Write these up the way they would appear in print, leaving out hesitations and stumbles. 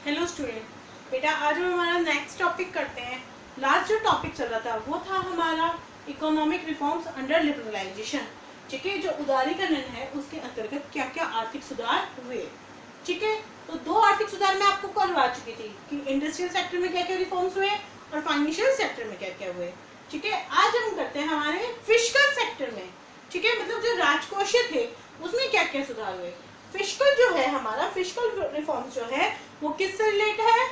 Hello student, बेटा आज हम हमारा नेक्स्ट टॉपिक करते हैं। लास्ट जो टॉपिक चल रहा था वो था हमारा इकोनॉमिक रिफॉर्म्स अंडर लिबरलाइजेशन। ठीक है, जो उदारीकरण है उसके अंतर्गत क्या क्या आर्थिक सुधार हुए। ठीक है, तो दो आर्थिक सुधार मैं आपको करवा चुकी थी कि इंडस्ट्रियल सेक्टर में क्या क्या रिफॉर्म्स हुए और फाइनेंशियल सेक्टर में क्या क्या हुए। ठीक है, आज हम करते हैं हमारे फिस्कल सेक्टर में। ठीक है, मतलब जो राजकोषीय थे उसमें क्या क्या सुधार हुए। फिस्कल जो है हमारा फिस्कल रिफॉर्म्स जो है वो किससे रिलेटेड है,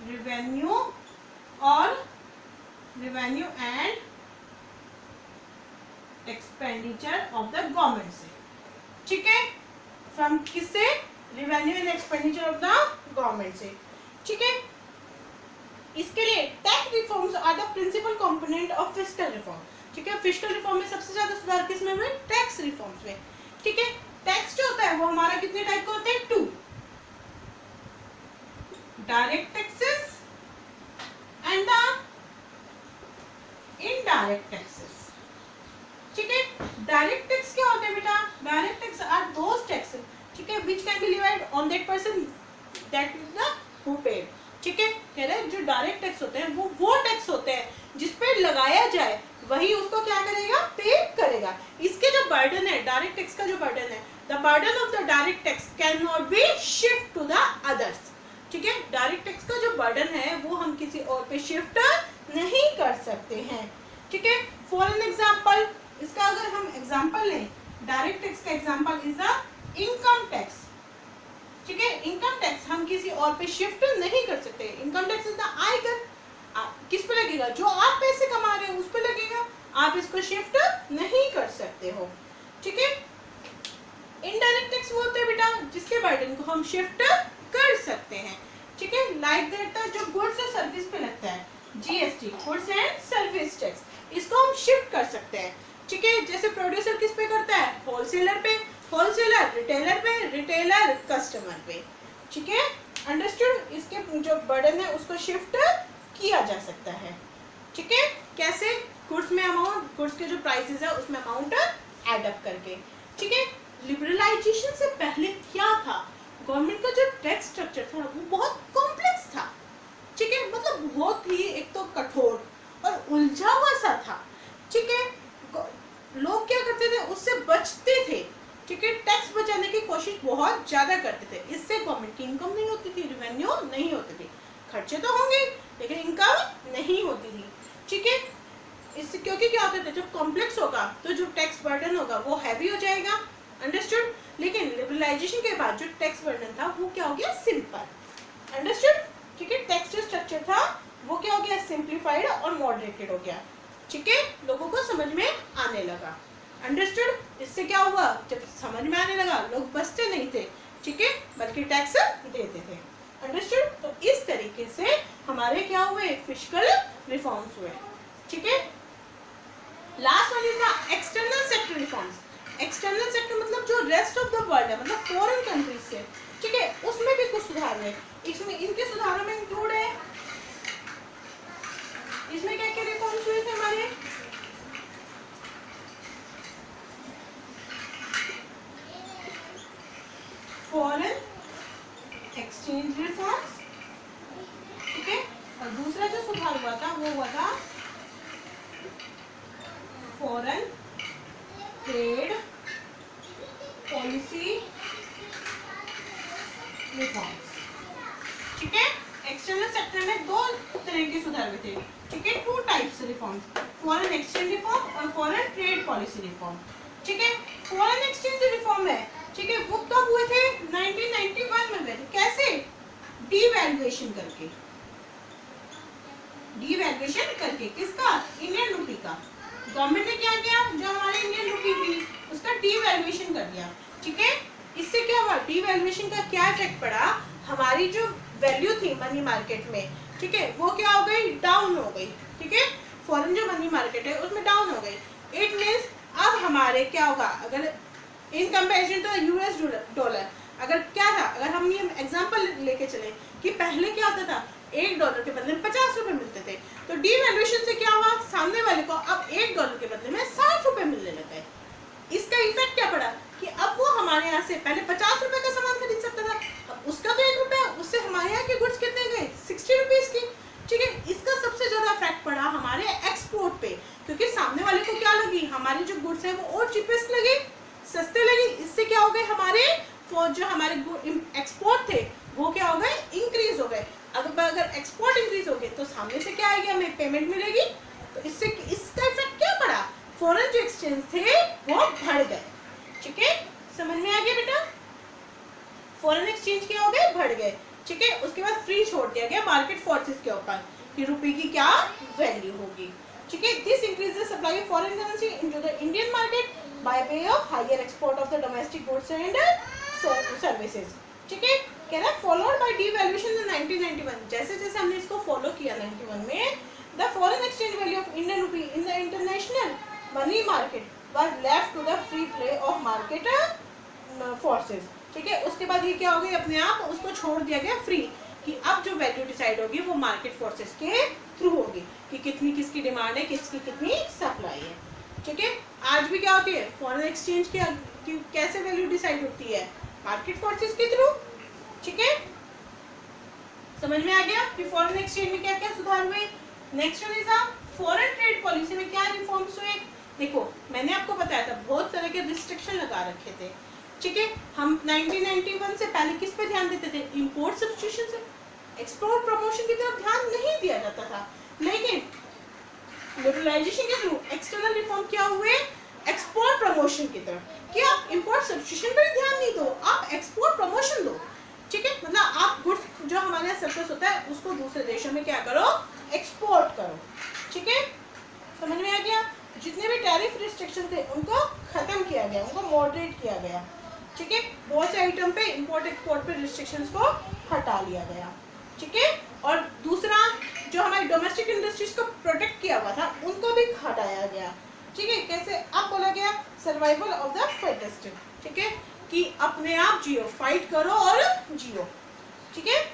रिवेन्यू और revenue and expenditure of the government से। ठीक है, फ्रॉम किससे, revenue and expenditure of the government से। ठीक है, इसके लिए tax reforms are the principal component of fiscal reform. ठीक है, फिस्कल रिफॉर्म में सबसे ज्यादा सुधार किस में हुए, टैक्स रिफॉर्म्स में। ठीक है, टैक्स जो होता है वो हमारा कितने टाइप का होता है, two, direct taxes and the indirect taxes. ठीक है, डायरेक्ट टैक्स क्या होता है बेटा, direct tax are those taxes, ठीक है, which can be levied on that person that is the who paid. ठीक है, कह रहे हैं जो डायरेक्ट टैक्स होते हैं वो टैक्स होते हैं जिस पे लगाया जाए वही उसको क्या करेगा, पे करेगा। इसके जो बर्डन है, डायरेक्ट टैक्स का जो बर्डन है, the burden of the direct tax can not be shift to the others. ठीक है, डायरेक्ट टैक्स का जो बर्डन है वो हम किसी और पे शिफ्ट नहीं कर सकते हैं। ठीक है, फॉर एन एग्जांपल, इसका अगर हम एग्जांपल लें, डायरेक्ट टैक्स का example is the income tax. ठीक है, इनकम टैक्स हम किसी और पे शिफ्ट नहीं कर सकते। इनकम टैक्स इज द आयकर, किस पे लगेगा, जो आप पैसे कमा रहे हो उस पे लगेगा, आप इसको शिफ्ट नहीं कर सकते हो। ठीक है, इनडायरेक्ट टैक्स वो होते हैं बेटा जिसके बर्डन को हम शिफ्ट कर सकते हैं। ठीक है, लाइक दैट जो गुड्स और सर्विस पे लगता है, GST, goods and service tax, इसको हम शिफ्ट कर सकते हैं। ठीक है, जैसे प्रोड्यूसर किस पे करता है, होलसेलर पे, होलसेलर रिटेलर पे, रिटेलर कस्टमर पे। ठीक है, अंडरस्टूड, इसके जो बर्डन है उसको शिफ्ट किया जा सकता है। ठीक है, कैसे, गुड्स में अमाउंट, गुड्स के जो प्राइसेस है उसमें अमाउंट ऐड अप करके। ठीक है, लिबरलाइजेशन से पहले क्या था, गवर्नमेंट का जो टैक्स स्ट्रक्चर था वो बहुत कॉम्प्लेक्स था। ठीक है, मतलब बहुत ही एक तो कठोर और उलझा हुआ सा था। ठीक है, लोग क्या करते थे, उससे बचते थे। ठीक है, टैक्स बचाने की कोशिश बहुत ज्यादा करते थे, इससे गवर्नमेंट की इनकम नहीं होती थी, रेवेन्यू नहीं होती थी, खर्चे तो होंगे लेकिन इनकम नहीं होती थी। ठीक है, इससे क्योंकि क्या होता था, जब कॉम्प्लेक्स होगा तो जो टैक्स बर्डन होगा वो हैवी हो जाएगा। अंडरस्टूड, लेकिन लिबरलाइजेशन के बाद जो टैक्स बर्डन था वो क्या हो गया, सिंपल। अंडरस्टूड, ठीक है, टैक्स जो स्ट्रक्चर था वो क्या हो गया, सिंप्लीफाइड और मॉडरेटेड हो गया। ठीक है, लोगों को समझ में आने लगा। अंडरस्टूड, इससे क्या हुआ, जब समझ में आने लगा लोग बचते नहीं थे, ठीक है, बल्कि टैक्स देते थे। अंडरस्टूड, तो इस तरीके से हमारे क्या हुए, फिस्कल रिफॉर्म्स हुए। ठीक है, last one is the external sector reforms. External sector मतलब जो रेस्ट ऑफ द वर्ल्ड है, मतलब फॉरेन कंट्रीज से। ठीक है, उसमें भी कुछ सुधार हुए। इसमें इनके सुधारों में इंक्लूड है, इसमें क्या क्या रिफॉर्म्स हुए थे हमारे, फॉरेन एक्सचेंज रिफॉर्म्स। ठीक है, और दूसरा जो सुधार हुआ था वो हुआ था फॉरेन ट्रेड पॉलिसी रिफॉर्म्स। ठीक है, एक्सटर्नल सेक्टर में दो तरह के सुधार हुए थे। ठीक है, two types reforms, foreign exchange reform और फॉरेन ट्रेड पॉलिसी रिफॉर्म। ठीक है, फॉरेन एक्सचेंज रिफॉर्म है, ठीक है, वो कब हुए थे, 1991 में हुए थे। कैसे, डीवैल्यूएशन करके, डीवैल्यूएशन करके, किसका, इंडियन रूपी का। गवर्नमेंट ने क्या किया, जो हमारी इंडियन रूपी थी उसका डीवैल्यूएशन कर दिया। ठीक है, इससे क्या हुआ, डीवैल्यूएशन का क्या इफेक्ट पड़ा, हमारी जो वैल्यू थी मनी मार्केट में, ठीक है, वो क्या हो गई, डाउन हो गई। ठीक है, फॉरेन जो मनी मार्केट है उसमें डाउन हो गई। इट मींस अब हमारे क्या होगा, अगर in comparison to US dollar, अगर क्या था, अगर हम ये एग्जांपल लेके चले कि पहले क्या होता था, $1 के बदले में 50 रुपए मिलते थे, तो डीवैल्यूएशन से क्या हुआ, सामने वाले को अब $1 के बदले में 60 रुपए मिलने लगा है। इसका इफेक्ट क्या पड़ा कि अब वो हमारे यहाँ से पहले 50 रुपए का सामान खरीद सकता था, अब उसका तो 1 रुपया, उससे हमारे यहाँ के गुड्स कितने गए 60 रुपीज की। ठीक है, इसका सबसे ज्यादा इफेक्ट पड़ा हमारे एक्सपोर्ट पे, क्योंकि सामने वाले को क्या लगी, हमारे जो गुड्स है वो और चीपेस्ट लगे, सस्ते लगे। इससे क्या हो गए, हमारे जो हमारे एक्सपोर्ट थे वो क्या हो गए, इंक्रीज हो गए। अगर एक्सपोर्ट इंक्रीज हो गए तो सामने से क्या आएगी, हमें पेमेंट मिलेगी। तो इससे इसका इफेक्ट क्या पड़ा, फॉरेन जो एक्सचेंज थे वो बढ़ गए। ठीक है, समझ में आ गया बेटा, फॉरेन एक्सचेंज क्या हो गए, बढ़ गए। ठीक है, उसके बाद फ्री छोड़ दिया गया मार्केट फोर्सेस के ऊपर कि रुपए की क्या वैल्यू होगी। ठीक है, this increases supply of foreign currency into the Indian market by way of higher export of the domestic goods and services. ठीक है, कह रहा है फॉलोड बाय डीवैल्यूएशन इन 1991, जैसे जैसे हमने इसको फॉलो किया 91 में, the foreign exchange value of Indian rupee in the international money market was left to the free play of market forces. ठीक है, उसके बाद ये क्या हो गया, अपने आप उसको छोड़ दिया गया फ्री, कि अब जो वैल्यू डिसाइड होगी वो मार्केट फोर्सेस के थ्रू होगी, कि कितनी किसकी डिमांड है, किसकी कितनी सप्लाई है। ठीक है, आज भी क्या होती है, फॉरेन एक्सचेंज की कैसे वैल्यू डिसाइड होती है, मार्केट फोर्सेस के थ्रू। ठीक है, समझ में आ गया कि फॉरेन एक्सचेंज में क्या क्या सुधार हुए। Next one is foreign trade policy में क्या रिफॉर्म्स हुए। देखो, मैंने आपको बताया था बहुत तरह के रिस्ट्रिक्शन लगा रखे थे। ठीक है, हम 1991 से पहले किस पे ध्यान देते थे, इंपोर्ट सब्स्टिट्यूशन से, एक्सपोर्ट प्रमोशन की तरफ ध्यान नहीं दिया जाता था। लेकिन लिबरलाइजेशन के थ्रू एक्सटर्नल रिफॉर्म क्या हुए, एक्सपोर्ट प्रमोशन की तरफ, कि आप इंपोर्ट सब्स्टिट्यूशन पर ध्यान नहीं दो, आप एक्सपोर्ट प्रमोशन दो। ठीक है, मतलब आप गुड्स जो हमारे यहाँ सरप्लस होता है उसको दूसरे देशों में क्या करो, एक्सपोर्ट करो। ठीक है, समझ में आ गया। जितने भी टैरिफ रिस्ट्रिक्शन थे उनको खत्म किया गया, उनको मॉडरेट किया गया। ठीक है, बहुत से आइटम पे इंपोर्ट एक्सपोर्ट पे रिस्ट्रिक्शंस को हटा लिया गया। ठीक है, और दूसरा जो हमारी डोमेस्टिक इंडस्ट्रीज को प्रोटेक्ट किया हुआ था उनको भी हटाया गया। ठीक है, कैसे, अब बोला गया सर्वाइवल ऑफ द फाइटेस्ट। ठीक है, कि अपने आप जियो, फाइट करो और जियो। ठीक है,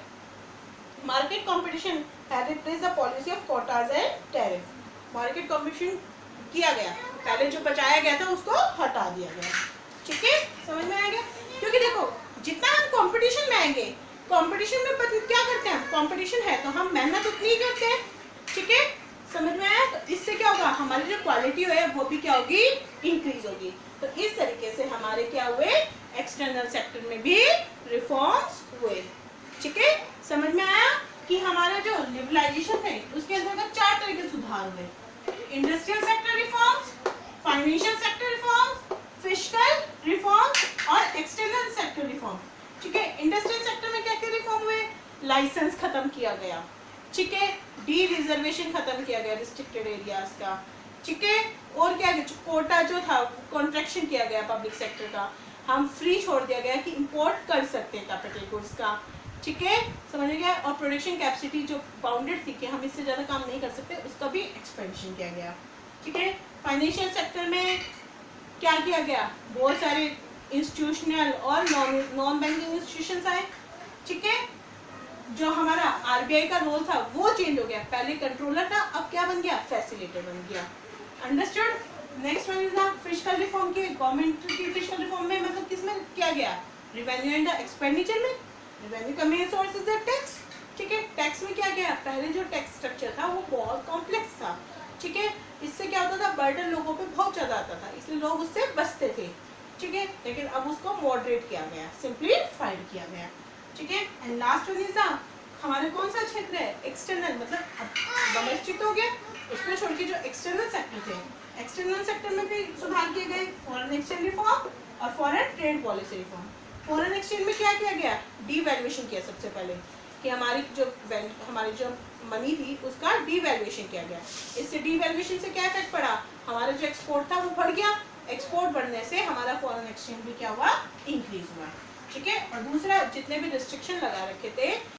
market competition had replaced the policy of Kota's and tariff. Market competition किया गया, पहले जो बचाया गया था उसको हटा दिया गया। ठीक है, समझ में आएगा, क्योंकि देखो जितना हम कंपटीशन में आएंगे, कंपटीशन में क्या करते हैं, कंपटीशन है तो हम मेहनत उतनी ही करते हैं। ठीक है, समझ में आया। तो इससे क्या होगा, हमारी जो क्वालिटी है वो भी क्या होगी, इंक्रीज होगी। तो इस तरीके से हमारे क्या हुए, एक्सटर्नल सेक्टर में भी रिफॉर्म्स हुए। ठीक है, समझ में आया कि हमारा जो लिबरलाइजेशन है उसके अंतर्गत 4 तरह के सुधार हुए, industrial sector reforms, financial sector reforms, fiscal reforms और एक्सटर्नल सेक्टर रिफॉर्म। ठीक है, इंडस्ट्रियल सेक्टर में क्या क्या रिफॉर्म हुए, लाइसेंस खत्म किया गया। ठीक है, डी रिजर्वेशन खत्म किया गया रिस्ट्रिक्टेड एरियाज का। ठीक है, और क्या, कोटा जो था कॉन्ट्रैक्शन किया गया पब्लिक सेक्टर का, हम फ्री छोड़ दिया गया कि इंपोर्ट कर सकते हैं कैपिटल गुड्स का। ठीक है, समझ गया। और प्रोडक्शन कैपेसिटी जो बाउंडेड थी कि हम इससे ज़्यादा काम नहीं कर सकते, उसका भी एक्सपेंशन किया गया। ठीक है, फाइनेंशियल सेक्टर में क्या किया गया, बहुत सारे इंस्टीट्यूशनल और नॉन बैंकिंग इंस्टीट्यूशंस आए। ठीक है, जो हमारा आरबीआई का रोल था वो चेंज हो गया, पहले कंट्रोलर था, अब क्या बन गया, फैसिलिटेटर बन गया। Understood. Next one is fiscal reform के, गवर्नमेंट की फिस्कल रिफॉर्म में मतलब किसमें किया गया, रेवेन्यू एंड एक्सपेंडिचर में। रेवेन्यू का main source is the tax. ठीक है, टैक्स में क्या गया, पहले जो टैक्स स्ट्रक्चर था वो बहुत कॉम्प्लेक्स था। ठीक है, इससे क्या होता था, बर्डन लोगों पे बहुत ज़्यादा आता था, इसलिए लोग उससे बचते थे। ठीक है, लेकिन अब उसको मॉडरेट किया गया, सिंप्लीफाइड किया गया। ठीक है, एंड लास्ट वन इज हमारे कौन सा क्षेत्र है, एक्सटर्नल, मतलब डोमेस्टिक हो गया, उसको छोड़ के जो एक्सटर्नल सेक्टर थे, एक्सटर्नल सेक्टर में भी सुधार किए गए, फॉरेन एक्सचेंज रिफॉर्म और foreign trade policy reform. Foreign exchange में क्या किया गया, डीवैल्यूएशन किया सबसे पहले, कि हमारी जो मनी थी उसका डीवैल्यूएशन किया गया। इससे डीवैल्यूएशन से क्या इफेक्ट पड़ा, हमारा जो एक्सपोर्ट था वो बढ़ गया, एक्सपोर्ट बढ़ने से हमारा फॉरेन एक्सचेंज भी क्या हुआ, इंक्रीज हुआ। ठीक है, और दूसरा जितने भी रिस्ट्रिक्शन लगा रखे थे